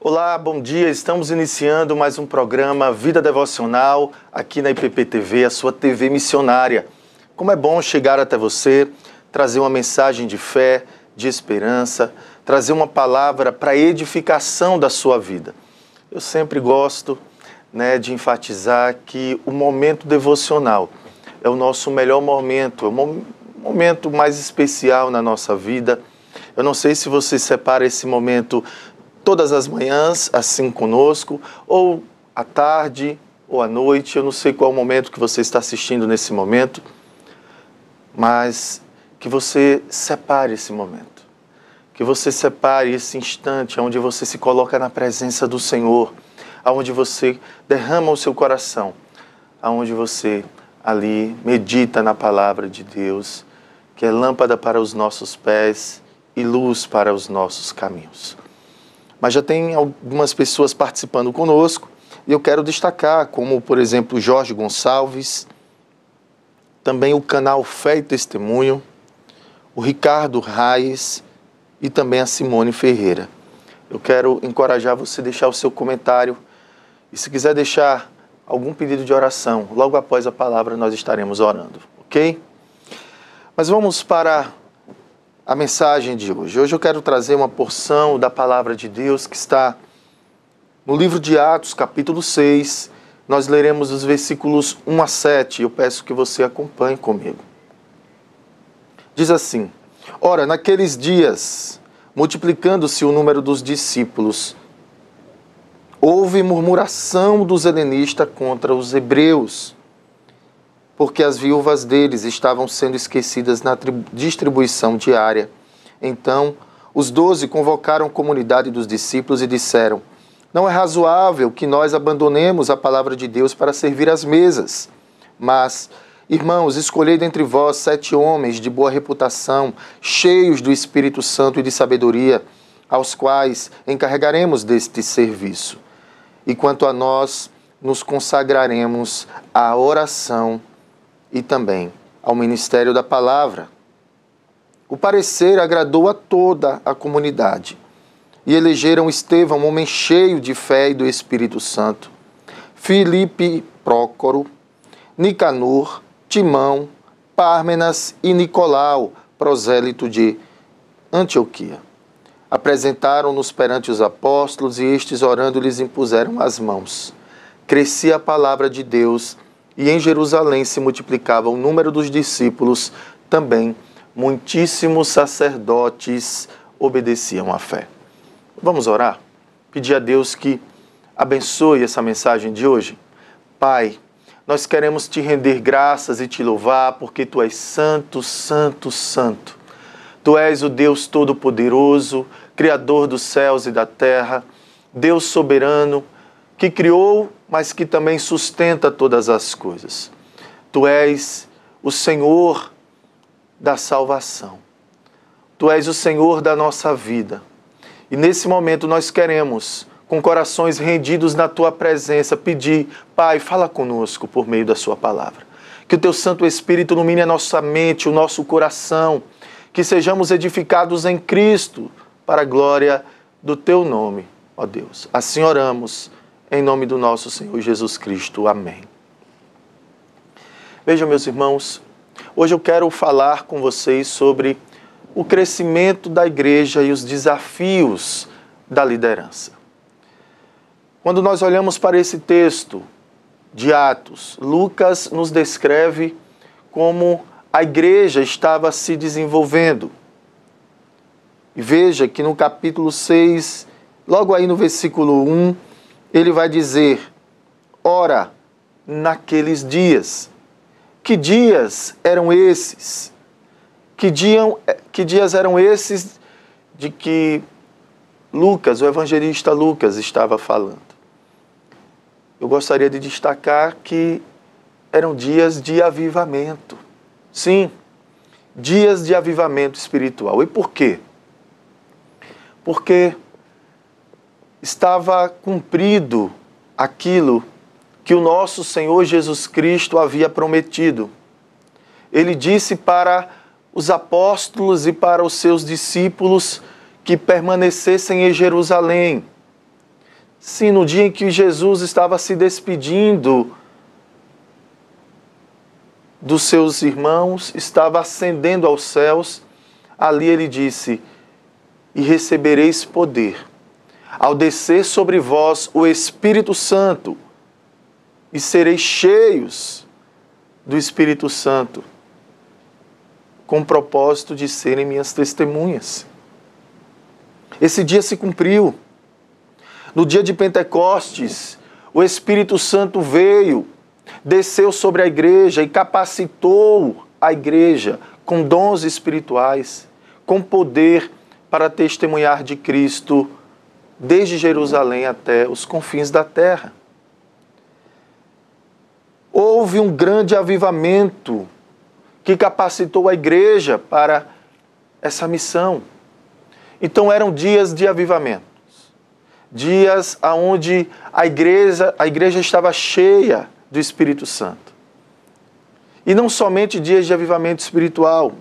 Olá, bom dia. Estamos iniciando mais um programa Vida Devocional aqui na IPP-TV, a sua TV missionária. Como é bom chegar até você, trazer uma mensagem de fé, de esperança, trazer uma palavra para edificação da sua vida. Eu sempre gosto, de enfatizar que o momento devocional é o nosso melhor momento, é o momento mais especial na nossa vida. Eu não sei se você separa esse momento todas as manhãs, assim conosco, ou à tarde, ou à noite. Eu não sei qual é o momento que você está assistindo nesse momento, mas que você separe esse momento, que você separe esse instante onde você se coloca na presença do Senhor, onde você derrama o seu coração, onde você ali medita na palavra de Deus, que é lâmpada para os nossos pés e luz para os nossos caminhos. Mas já tem algumas pessoas participando conosco e eu quero destacar, como por exemplo Jorge Gonçalves, também o canal Fé e Testemunho, o Ricardo Reis e também a Simone Ferreira. Eu quero encorajar você a deixar o seu comentário e se quiser deixar algum pedido de oração, logo após a palavra nós estaremos orando, ok? Mas vamos para a mensagem de hoje. Hoje eu quero trazer uma porção da palavra de Deus que está no livro de Atos, capítulo 6. Nós leremos os versículos 1 a 7. Eu peço que você acompanhe comigo. Diz assim: Ora, naqueles dias, multiplicando-se o número dos discípulos, houve murmuração dos helenistas contra os hebreus, porque as viúvas deles estavam sendo esquecidas na distribuição diária. Então, os 12 convocaram a comunidade dos discípulos e disseram: Não é razoável que nós abandonemos a palavra de Deus para servir às mesas. Mas, irmãos, escolhei dentre vós 7 homens de boa reputação, cheios do Espírito Santo e de sabedoria, aos quais encarregaremos deste serviço. E quanto a nós, nos consagraremos à oração e também ao ministério da palavra. O parecer agradou a toda a comunidade e elegeram Estevão, um homem cheio de fé e do Espírito Santo, Filipe, Prócoro, Nicanor, Timão, Pármenas e Nicolau, prosélito de Antioquia. Apresentaram-nos perante os apóstolos e estes, orando, lhes impuseram as mãos. Crescia a palavra de Deus e em Jerusalém se multiplicava o número dos discípulos, também muitíssimos sacerdotes obedeciam à fé. Vamos orar? Pedir a Deus que abençoe essa mensagem de hoje. Pai, nós queremos te render graças e te louvar, porque tu és santo, santo, santo. Tu és o Deus Todo-Poderoso, Criador dos céus e da terra, Deus soberano, que criou, mas que também sustenta todas as coisas. Tu és o Senhor da salvação. Tu és o Senhor da nossa vida. E nesse momento nós queremos, com corações rendidos na tua presença, pedir: Pai, fala conosco por meio da sua palavra. Que o teu Santo Espírito ilumine a nossa mente, o nosso coração, que sejamos edificados em Cristo para a glória do teu nome, ó Deus. Assim oramos, em nome do nosso Senhor Jesus Cristo. Amém. Vejam, meus irmãos, hoje eu quero falar com vocês sobre o crescimento da igreja e os desafios da liderança. Quando nós olhamos para esse texto de Atos, Lucas nos descreve como a igreja estava se desenvolvendo. E veja que no capítulo 6, logo aí no versículo 1, ele vai dizer: Ora, naqueles dias. Que dias eram esses? Que dias eram esses de que Lucas, o evangelista Lucas, estava falando? Eu gostaria de destacar que eram dias de avivamento. Sim, dias de avivamento espiritual. E por quê? Porque estava cumprido aquilo que o nosso Senhor Jesus Cristo havia prometido. Ele disse para os apóstolos e para os seus discípulos que permanecessem em Jerusalém. Sim, no dia em que Jesus estava se despedindo dos seus irmãos, estava ascendendo aos céus, ali ele disse: e recebereis poder, ao descer sobre vós o Espírito Santo, e sereis cheios do Espírito Santo, com o propósito de serem minhas testemunhas. Esse dia se cumpriu. No dia de Pentecostes, o Espírito Santo veio, desceu sobre a igreja e capacitou a igreja com dons espirituais, com poder para testemunhar de Cristo desde Jerusalém até os confins da terra. Houve um grande avivamento que capacitou a igreja para essa missão. Então eram dias de avivamentos, dias onde a igreja estava cheia do Espírito Santo. E não somente dias de avivamento espiritual,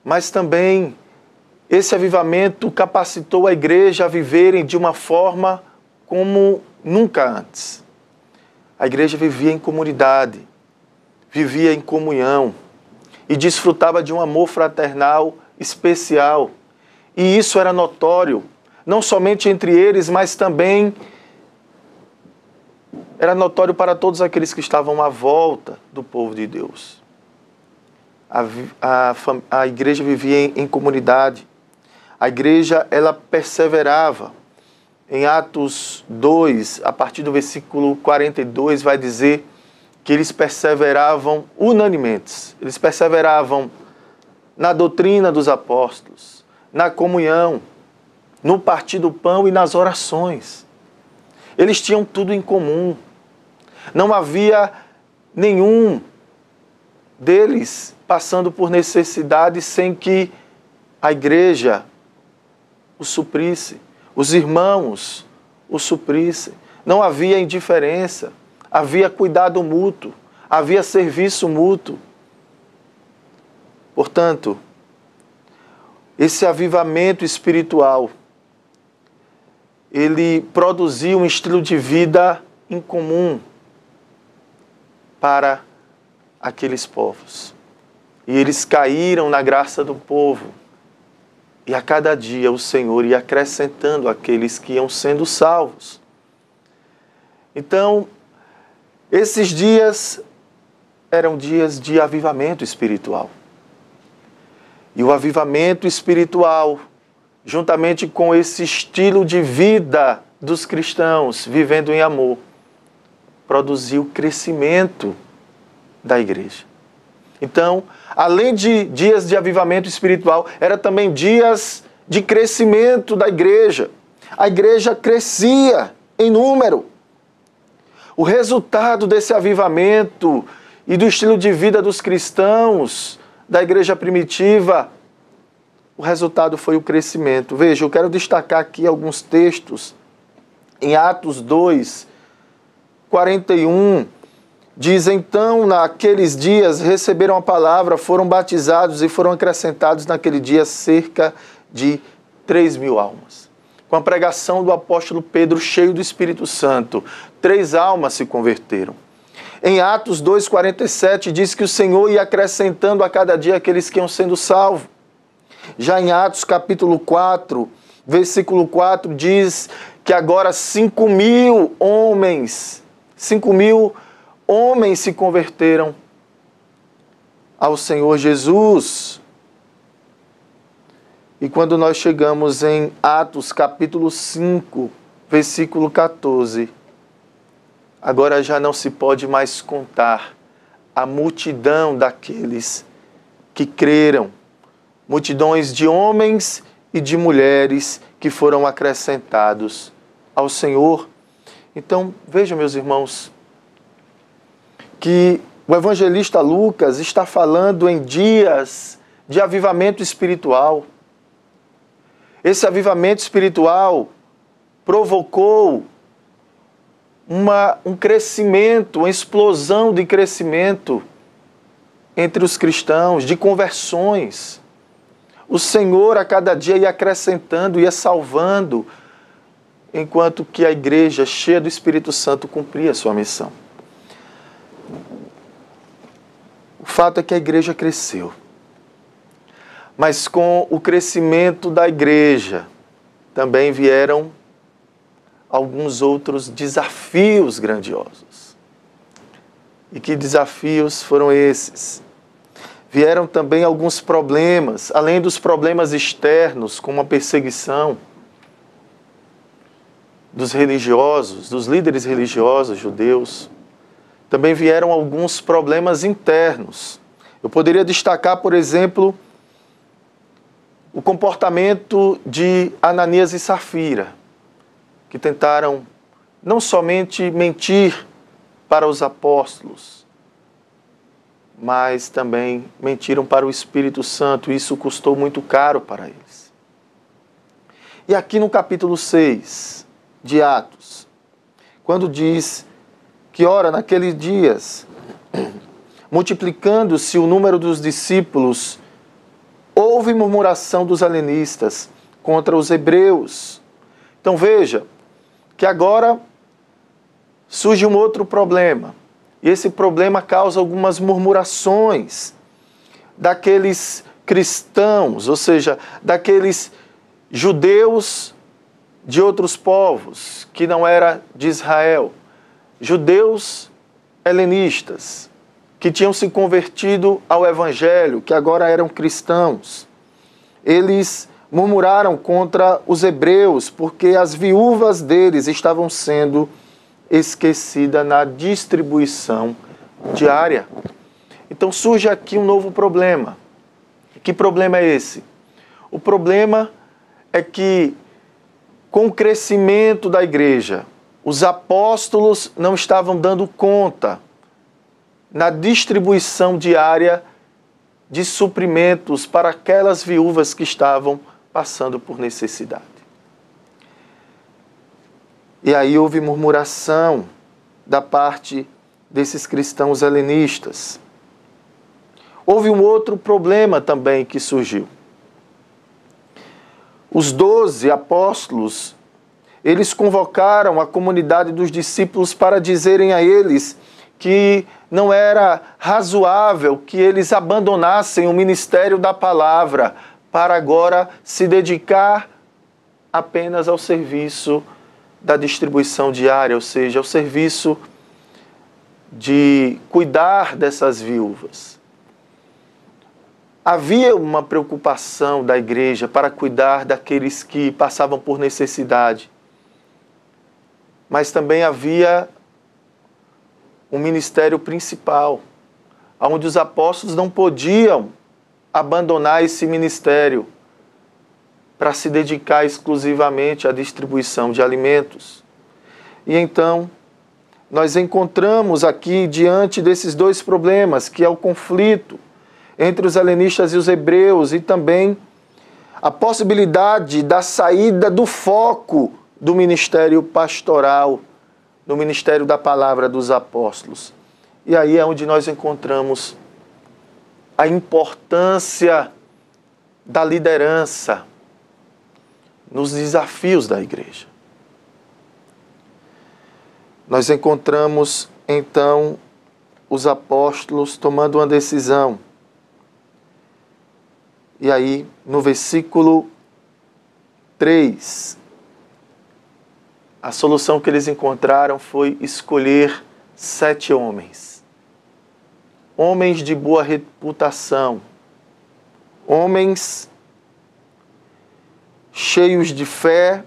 mas também esse avivamento capacitou a igreja a viverem de uma forma como nunca antes. A igreja vivia em comunidade, vivia em comunhão e desfrutava de um amor fraternal especial. E isso era notório, não somente entre eles, mas também era notório para todos aqueles que estavam à volta do povo de Deus. A igreja vivia em comunidade. A igreja, ela perseverava. Em Atos 2, a partir do versículo 42, vai dizer que eles perseveravam unanimes. Eles perseveravam na doutrina dos apóstolos, na comunhão, no partir do pão e nas orações. Eles tinham tudo em comum. Não havia nenhum deles passando por necessidade sem que a igreja o suprisse, os irmãos o suprissem. Não havia indiferença, havia cuidado mútuo, havia serviço mútuo. Portanto, esse avivamento espiritual, ele produziu um estilo de vida em comum para aqueles povos. E eles caíram na graça do povo. E a cada dia o Senhor ia acrescentando aqueles que iam sendo salvos. Então, esses dias eram dias de avivamento espiritual. E o avivamento espiritual, juntamente com esse estilo de vida dos cristãos, vivendo em amor, produziu crescimento da igreja. Então, além de dias de avivamento espiritual, era também dias de crescimento da igreja. A igreja crescia em número. O resultado desse avivamento e do estilo de vida dos cristãos da igreja primitiva, o resultado foi o crescimento. Veja, eu quero destacar aqui alguns textos. Em Atos 2, 41, diz: então, naqueles dias, receberam a palavra, foram batizados e foram acrescentados naquele dia cerca de 3.000 almas. Com a pregação do apóstolo Pedro, cheio do Espírito Santo, 3 almas se converteram. Em Atos 2,47 diz que o Senhor ia acrescentando a cada dia aqueles que iam sendo salvos. Já em Atos capítulo 4, versículo 4, diz que agora 5.000 homens se converteram ao Senhor Jesus. E quando nós chegamos em Atos capítulo 5, versículo 14, agora já não se pode mais contar a multidão daqueles que creram, multidões de homens e de mulheres que foram acrescentados ao Senhor. Então, vejam, meus irmãos, que o evangelista Lucas está falando em dias de avivamento espiritual. Esse avivamento espiritual provocou um crescimento, uma explosão de crescimento entre os cristãos, de conversões. O Senhor a cada dia ia acrescentando, ia salvando enquanto que a igreja, cheia do Espírito Santo, cumpria a sua missão. O fato é que a igreja cresceu. Mas com o crescimento da igreja, também vieram alguns outros desafios grandiosos. E que desafios foram esses? Vieram também alguns problemas, além dos problemas externos, como a perseguição dos religiosos, dos líderes religiosos judeus. Também vieram alguns problemas internos. Eu poderia destacar, por exemplo, o comportamento de Ananias e Safira, que tentaram não somente mentir para os apóstolos, mas também mentiram para o Espírito Santo, e isso custou muito caro para eles. E aqui no capítulo 6 de Atos, quando diz que, ora, naqueles dias, multiplicando-se o número dos discípulos, houve murmuração dos helenistas contra os hebreus. Então veja que agora surge um outro problema. E esse problema causa algumas murmurações daqueles cristãos, ou seja, daqueles judeus de outros povos, que não era de Israel. Judeus helenistas, que tinham se convertido ao Evangelho, que agora eram cristãos. Eles murmuraram contra os hebreus, porque as viúvas deles estavam sendo esquecidas na distribuição diária. Então surge aqui um novo problema. Que problema é esse? O problema é que, com o crescimento da igreja, os apóstolos não estavam dando conta na distribuição diária de suprimentos para aquelas viúvas que estavam passando por necessidade. E aí houve murmuração da parte desses cristãos helenistas. Houve um outro problema também que surgiu. Os 12 apóstolos, eles convocaram a comunidade dos discípulos para dizerem a eles que não era razoável que eles abandonassem o ministério da palavra para agora se dedicar apenas ao serviço da distribuição diária, ou seja, ao serviço de cuidar dessas viúvas. Havia uma preocupação da igreja para cuidar daqueles que passavam por necessidade, mas também havia um ministério principal, onde os apóstolos não podiam abandonar esse ministério para se dedicar exclusivamente à distribuição de alimentos. E então, nós encontramos aqui, diante desses dois problemas, que é o conflito entre os helenistas e os hebreus, e também a possibilidade da saída do foco do ministério pastoral, no ministério da palavra dos apóstolos. E aí é onde nós encontramos a importância da liderança nos desafios da igreja. Nós encontramos, então, os apóstolos tomando uma decisão. E aí, no versículo 3, a solução que eles encontraram foi escolher 7 homens. Homens de boa reputação. Homens cheios de fé,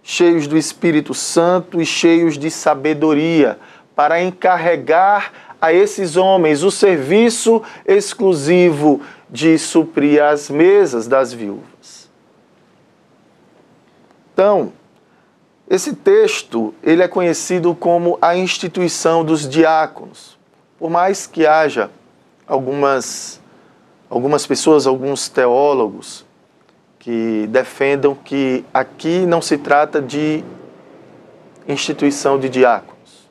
cheios do Espírito Santo e cheios de sabedoria, para encarregar a esses homens o serviço exclusivo de suprir as mesas das viúvas. Então, esse texto, ele é conhecido como a instituição dos diáconos. Por mais que haja algumas pessoas, alguns teólogos, que defendam que aqui não se trata de instituição de diáconos.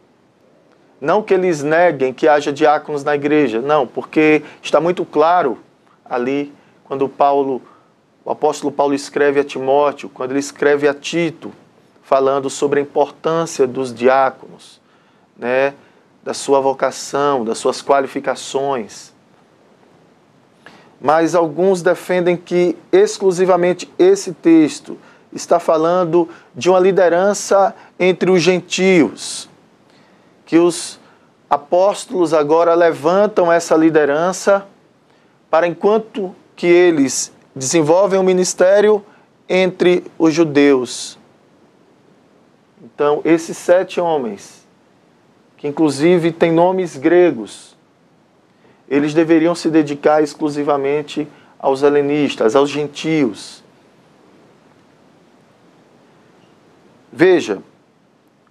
Não que eles neguem que haja diáconos na igreja, não, porque está muito claro ali, quando o apóstolo Paulo escreve a Timóteo, quando ele escreve a Tito, falando sobre a importância dos diáconos, né, da sua vocação, das suas qualificações. Mas alguns defendem que exclusivamente esse texto está falando de uma liderança entre os gentios, que os apóstolos agora levantam essa liderança para, enquanto que eles desenvolvem o ministério entre os judeus. Então, esses 7 homens, que inclusive têm nomes gregos, eles deveriam se dedicar exclusivamente aos helenistas, aos gentios. Veja,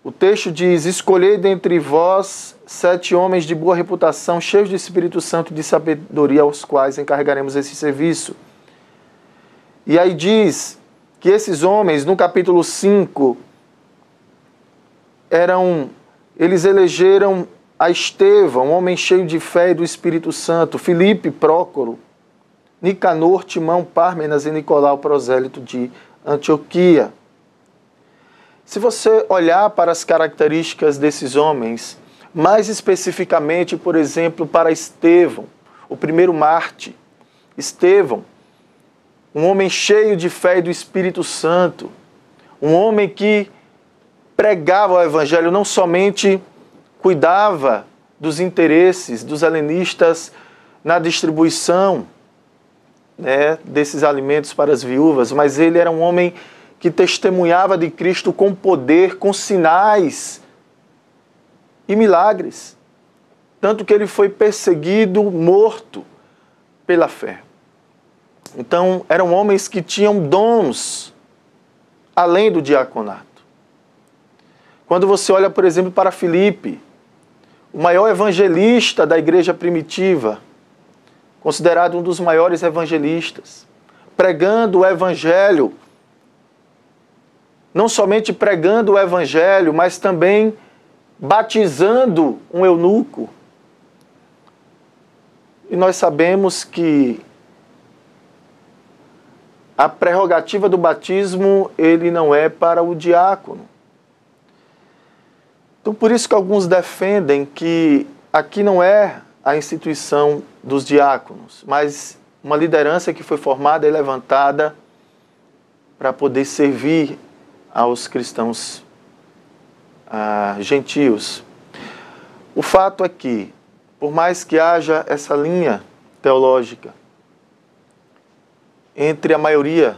o texto diz: escolhei dentre vós 7 homens de boa reputação, cheios de Espírito Santo e de sabedoria, aos quais encarregaremos esse serviço. E aí diz que esses homens, no capítulo 5, eles elegeram a Estevão, um homem cheio de fé e do Espírito Santo, Filipe, Prócoro, Nicanor, Timão, Pármenas e Nicolau, prosélito de Antioquia. Se você olhar para as características desses homens, mais especificamente, por exemplo, para Estevão, o primeiro mártir, Estevão, um homem cheio de fé e do Espírito Santo, um homem que pregava o Evangelho, não somente cuidava dos interesses dos helenistas na distribuição, né, desses alimentos para as viúvas, mas ele era um homem que testemunhava de Cristo com poder, com sinais e milagres. Tanto que ele foi perseguido, morto pela fé. Então, eram homens que tinham dons além do diaconato. Quando você olha, por exemplo, para Filipe, o maior evangelista da igreja primitiva, considerado um dos maiores evangelistas, pregando o evangelho, não somente pregando o evangelho, mas também batizando um eunuco. E nós sabemos que a prerrogativa do batismo, ele não é para o diácono. Então, por isso que alguns defendem que aqui não é a instituição dos diáconos, mas uma liderança que foi formada e levantada para poder servir aos cristãos gentios. O fato é que, por mais que haja essa linha teológica entre a maioria,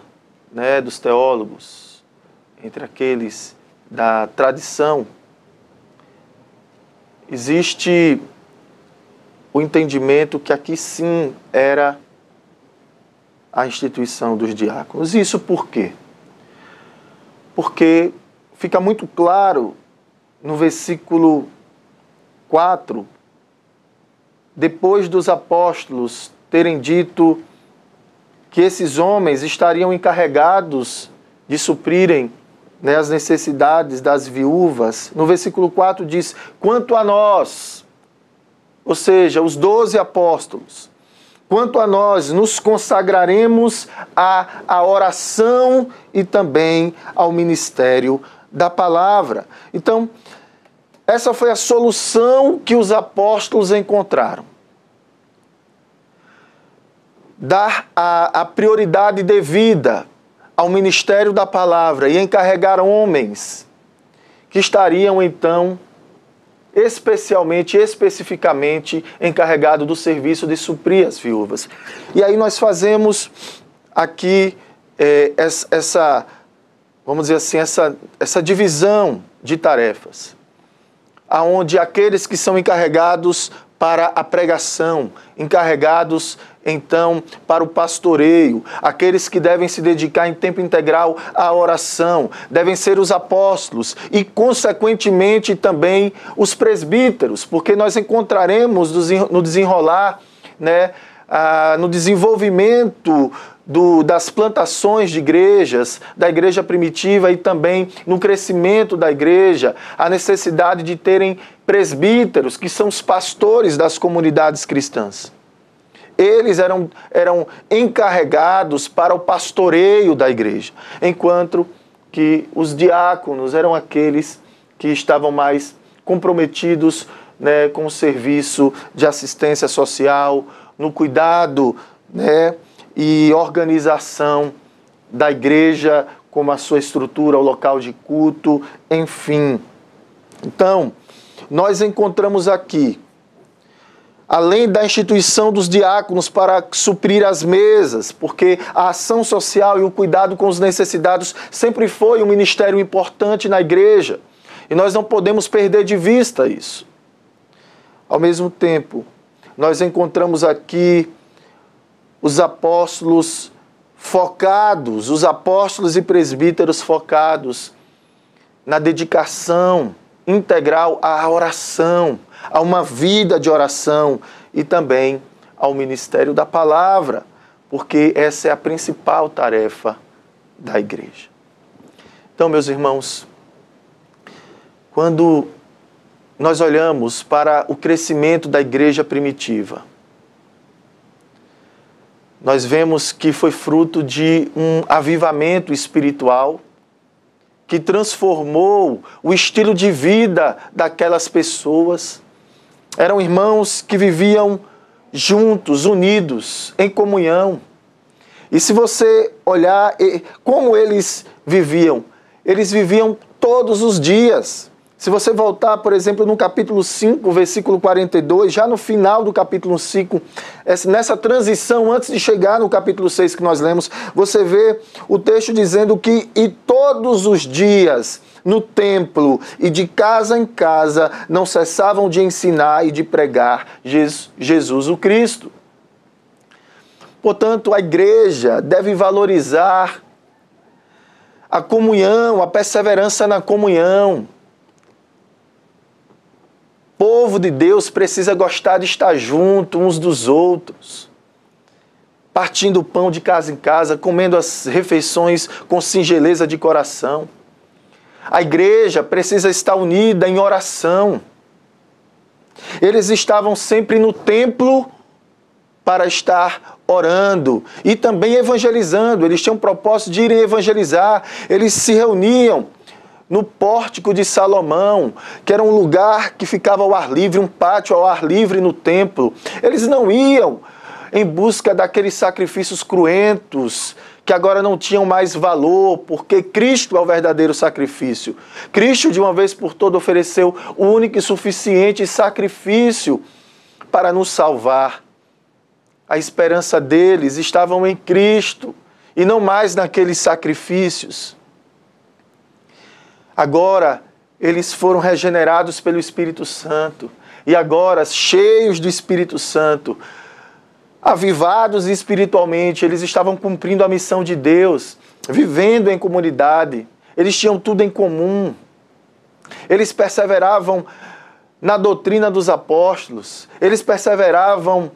né, dos teólogos, entre aqueles da tradição, existe o entendimento que aqui sim era a instituição dos diáconos. Isso por quê? Porque fica muito claro no versículo 4, depois dos apóstolos terem dito que esses homens estariam encarregados de suprirem, né, as necessidades das viúvas. No versículo 4 diz: quanto a nós, ou seja, os 12 apóstolos, quanto a nós, nos consagraremos à oração e também ao ministério da palavra. Então, essa foi a solução que os apóstolos encontraram. Dar a prioridade devida ao ministério da palavra e encarregar homens que estariam, então, especificamente encarregados do serviço de suprir as viúvas. E aí nós fazemos aqui vamos dizer assim, essa divisão de tarefas, aonde aqueles que são encarregados para a pregação, encarregados, então, para o pastoreio, aqueles que devem se dedicar em tempo integral à oração, devem ser os apóstolos e, consequentemente, também os presbíteros, porque nós encontraremos no desenrolar, né, no desenvolvimento das plantações de igrejas, da igreja primitiva e também no crescimento da igreja, a necessidade de terem presbíteros, que são os pastores das comunidades cristãs. Eles eram encarregados para o pastoreio da igreja, enquanto que os diáconos eram aqueles que estavam mais comprometidos, né, com o serviço de assistência social, no cuidado, né, e organização da igreja, como a sua estrutura, o local de culto, enfim. Então, nós encontramos aqui, além da instituição dos diáconos para suprir as mesas, porque a ação social e o cuidado com os necessitados sempre foi um ministério importante na igreja, e nós não podemos perder de vista isso. Ao mesmo tempo, nós encontramos aqui os apóstolos focados, os apóstolos e presbíteros focados na dedicação integral à oração, a uma vida de oração e também ao ministério da palavra, porque essa é a principal tarefa da igreja. Então, meus irmãos, quando nós olhamos para o crescimento da igreja primitiva, nós vemos que foi fruto de um avivamento espiritual que transformou o estilo de vida daquelas pessoas. Eram irmãos que viviam juntos, unidos, em comunhão. E se você olhar como eles viviam todos os dias. Se você voltar, por exemplo, no capítulo 5, versículo 42, já no final do capítulo 5, nessa transição, antes de chegar no capítulo 6 que nós lemos, você vê o texto dizendo que e todos os dias no templo e de casa em casa não cessavam de ensinar e de pregar Jesus o Cristo. Portanto, a igreja deve valorizar a comunhão, a perseverança na comunhão. O povo de Deus precisa gostar de estar junto uns dos outros, partindo o pão de casa em casa, comendo as refeições com singeleza de coração. A igreja precisa estar unida em oração. Eles estavam sempre no templo para estar orando e também evangelizando. Eles tinham o propósito de irem evangelizar. Eles se reuniam no pórtico de Salomão, que era um lugar que ficava ao ar livre, um pátio ao ar livre no templo. Eles não iam em busca daqueles sacrifícios cruentos, que agora não tinham mais valor, porque Cristo é o verdadeiro sacrifício. Cristo, de uma vez por todas, ofereceu o único e suficiente sacrifício para nos salvar. A esperança deles estava em Cristo, e não mais naqueles sacrifícios. Agora, eles foram regenerados pelo Espírito Santo. E agora, cheios do Espírito Santo, avivados espiritualmente, eles estavam cumprindo a missão de Deus, vivendo em comunidade. Eles tinham tudo em comum. Eles perseveravam na doutrina dos apóstolos. Eles perseveravam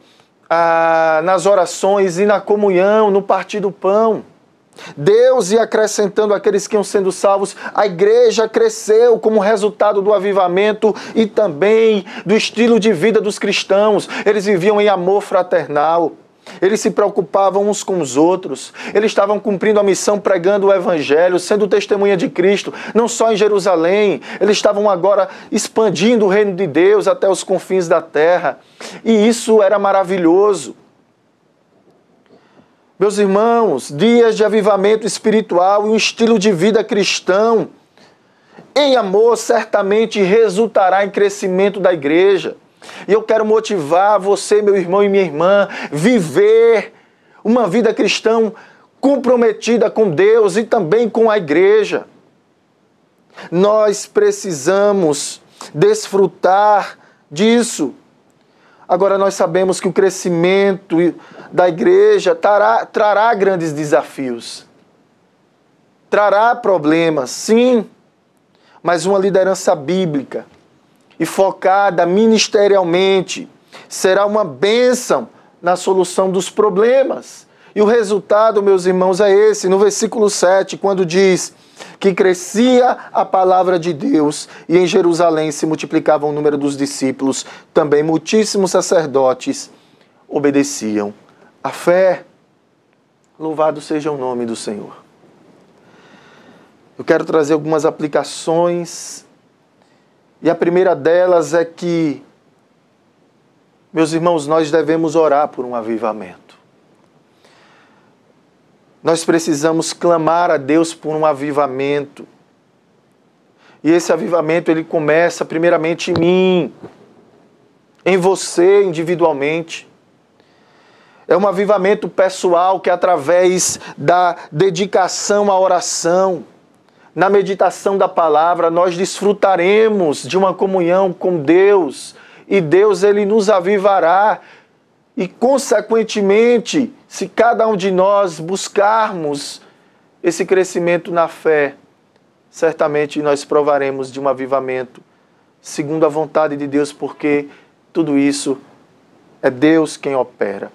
nas orações e na comunhão, no partir do pão. Deus ia acrescentando aqueles que iam sendo salvos. A igreja cresceu como resultado do avivamento e também do estilo de vida dos cristãos. Eles viviam em amor fraternal. Eles se preocupavam uns com os outros. Eles estavam cumprindo a missão, pregando o evangelho, sendo testemunha de Cristo, não só em Jerusalém. Eles estavam agora expandindo o reino de Deus até os confins da terra. E isso era maravilhoso. Meus irmãos, dias de avivamento espiritual e um estilo de vida cristão em amor certamente resultará em crescimento da igreja. E eu quero motivar você, meu irmão e minha irmã, viver uma vida cristã comprometida com Deus e também com a igreja. Nós precisamos desfrutar disso. Agora, nós sabemos que o crescimento da igreja trará grandes desafios. Trará problemas, sim, mas uma liderança bíblica e focada ministerialmente será uma bênção na solução dos problemas. E o resultado, meus irmãos, é esse. No versículo 7, quando diz que crescia a palavra de Deus e em Jerusalém se multiplicava o número dos discípulos, também muitíssimos sacerdotes obedeciam à fé. Louvado seja o nome do Senhor. Eu quero trazer algumas aplicações. E a primeira delas é que, meus irmãos, nós devemos orar por um avivamento. Nós precisamos clamar a Deus por um avivamento. E esse avivamento, ele começa primeiramente em mim, em você individualmente. É um avivamento pessoal que, através da dedicação à oração, na meditação da palavra, nós desfrutaremos de uma comunhão com Deus. E Deus, ele nos avivará. E, consequentemente, se cada um de nós buscarmos esse crescimento na fé, certamente nós provaremos de um avivamento segundo a vontade de Deus, porque tudo isso é Deus quem opera.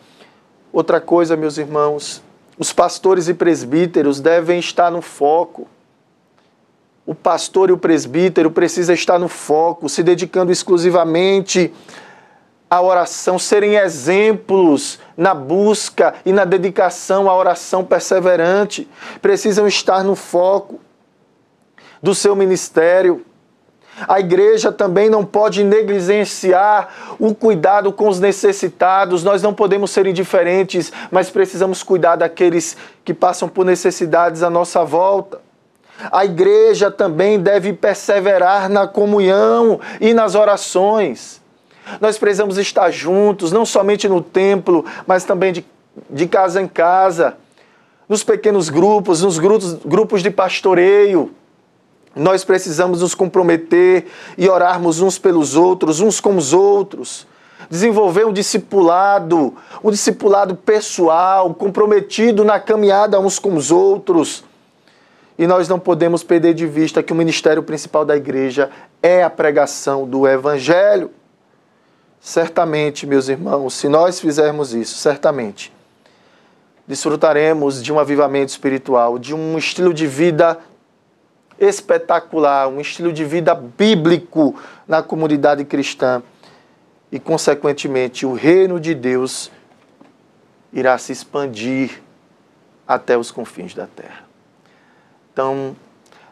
Outra coisa, meus irmãos, os pastores e presbíteros devem estar no foco. O pastor e o presbítero precisam estar no foco, se dedicando exclusivamente à oração, serem exemplos na busca e na dedicação à oração perseverante. Precisam estar no foco do seu ministério. A igreja também não pode negligenciar o cuidado com os necessitados. Nós não podemos ser indiferentes, mas precisamos cuidar daqueles que passam por necessidades à nossa volta. A igreja também deve perseverar na comunhão e nas orações. Nós precisamos estar juntos, não somente no templo, mas também de casa em casa, nos pequenos grupos, nos grupos de pastoreio. Nós precisamos nos comprometer e orarmos uns pelos outros, uns com os outros. Desenvolver um discipulado pessoal, comprometido na caminhada uns com os outros. E nós não podemos perder de vista que o ministério principal da igreja é a pregação do Evangelho. Certamente, meus irmãos, se nós fizermos isso, certamente, desfrutaremos de um avivamento espiritual, de um estilo de vida espetacular, um estilo de vida bíblico na comunidade cristã. E, consequentemente, o reino de Deus irá se expandir até os confins da terra. Então,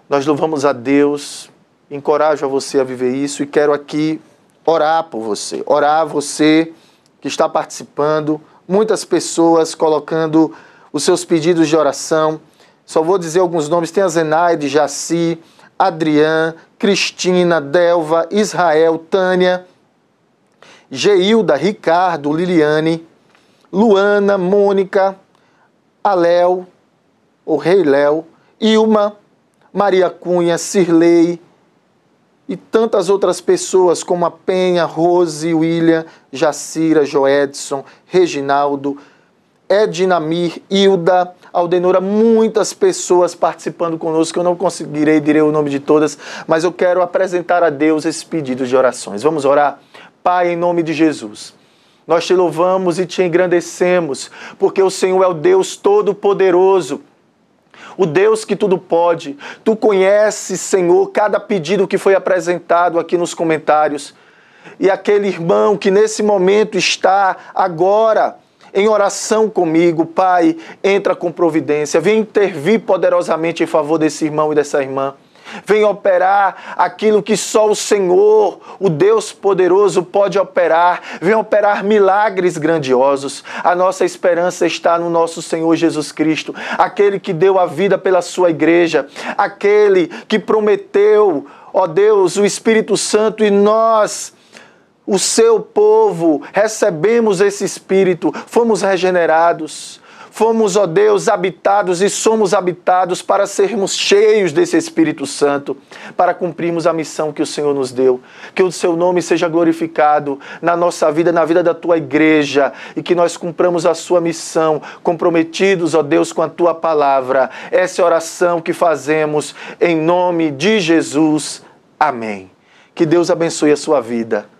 nós louvamos a Deus, encorajo a você a viver isso e quero aqui orar por você. Orar você que está participando, muitas pessoas colocando os seus pedidos de oração. Só vou dizer alguns nomes, tem a Zenaide, Jaci, Adrián, Cristina, Delva, Israel, Tânia, Geilda, Ricardo, Liliane, Luana, Mônica, Aléu, o Rei Léo, Ilma, Maria Cunha, Cirlei e tantas outras pessoas como a Penha, Rose, William, Jacira, Joedson, Reginaldo, Ednamir, Hilda, Aldenora, muitas pessoas participando conosco, eu não conseguirei dizer o nome de todas, mas eu quero apresentar a Deus esses pedidos de orações. Vamos orar? Pai, em nome de Jesus, nós te louvamos e te engrandecemos, porque o Senhor é o Deus Todo-Poderoso, o Deus que tudo pode. Tu conheces, Senhor, cada pedido que foi apresentado aqui nos comentários. E aquele irmão que nesse momento está agora em oração comigo, Pai, entra com providência, vem intervir poderosamente em favor desse irmão e dessa irmã. Vem operar aquilo que só o Senhor, o Deus poderoso, pode operar. Vem operar milagres grandiosos. A nossa esperança está no nosso Senhor Jesus Cristo, aquele que deu a vida pela sua igreja, aquele que prometeu, ó Deus, o Espírito Santo, e nós, o seu povo, recebemos esse Espírito, fomos regenerados, fomos, ó Deus, habitados e somos habitados para sermos cheios desse Espírito Santo, para cumprirmos a missão que o Senhor nos deu. Que o seu nome seja glorificado na nossa vida, na vida da tua igreja, e que nós cumpramos a sua missão, comprometidos, ó Deus, com a tua palavra. Essa é a oração que fazemos em nome de Jesus. Amém. Que Deus abençoe a sua vida.